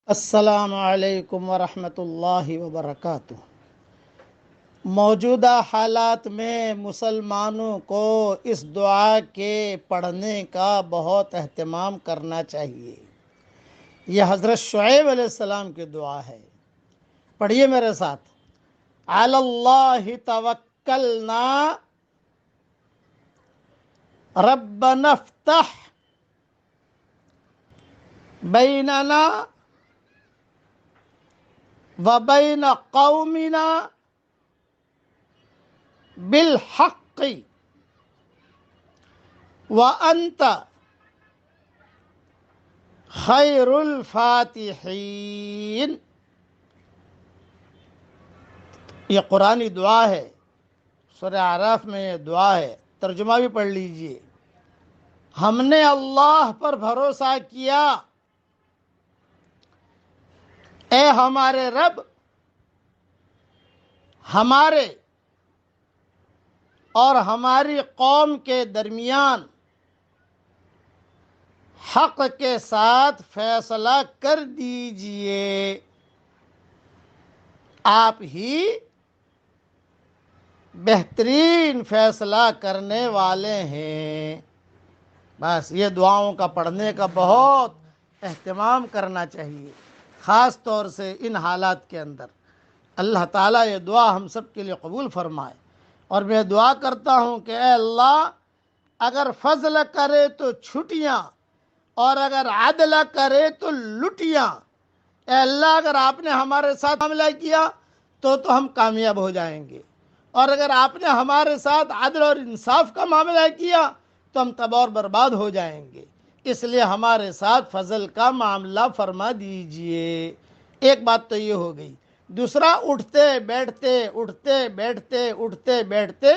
السلام علیکم ورحمۃ اللہ وبرکاتہ۔ موجودہ حالات میں مسلمانوں کو اس دعا کے پڑھنے کا بہت اہتمام کرنا چاہیے۔ یہ حضرت شعیب علیہ السلام کی دعا ہے، پڑھیے میرے ساتھ۔ علی اللہ توکلنا ربنا افتح بیننا وبین قومنا بالحق وانت خیر الفاتحین۔ یہ قرآنی دعا ہے، سورہ اعراف میں یہ دعا ہے، ترجمہ بھی پڑھ لیجئے۔ ہم نے اللہ پر بھروسہ کیا، اے ہمارے رب، ہمارے اور ہماری قوم کے درمیان حق کے ساتھ فیصلہ کر دیجئے، آپ ہی بہترین فیصلہ کرنے والے ہیں۔ بس یہ دعاؤں کا پڑھنے کا بہت اہتمام کرنا چاہیے، خاص طور سے ان حالات کے اندر۔ اللہ تعالیٰ یہ دعا ہم سب کے لیے قبول فرمائے، اور میں دعا کرتا ہوں کہ اے اللہ، اگر فضل کرے تو چھٹیاں اور اگر عدل کرے تو لٹیاں۔ اے اللہ، اگر آپ نے ہمارے ساتھ معاملہ کیا تو ہم کامیاب ہو جائیں گے، اور اگر آپ نے ہمارے ساتھ عدل اور انصاف کا معاملہ کیا تو ہم تباہ اور برباد ہو جائیں گے۔ اس لیے ہمارے ساتھ فضل کا معاملہ فرما دیجئے۔ ایک بات تو یہ ہو گئی۔ دوسرا، اٹھتے بیٹھتے اٹھتے بیٹھتے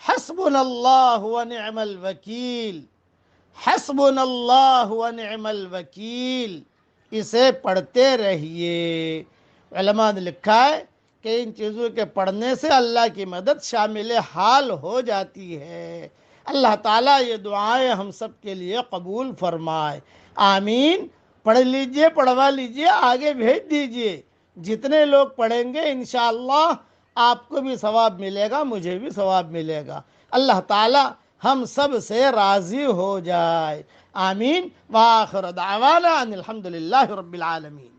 حسبنا اللہ ونعم الوکیل، حسبنا اللہ ونعم الوکیل، اسے پڑھتے رہیے۔ علماء نے لکھا ہے کہ ان چیزوں کے پڑھنے سے اللہ کی مدد شامل حال ہو جاتی ہے۔ اللہ تعالیٰ یہ دعائیں ہم سب کے لیے قبول فرمائے، آمین۔ پڑھ لیجئے، پڑھوا لیجئے، آگے بھیج دیجئے۔ جتنے لوگ پڑھیں گے انشاءاللہ آپ کو بھی ثواب ملے گا، مجھے بھی ثواب ملے گا۔ اللہ تعالیٰ ہم سب سے راضی ہو جائے، آمین۔ وآخر دعوانا ان الحمدللہ رب العالمین۔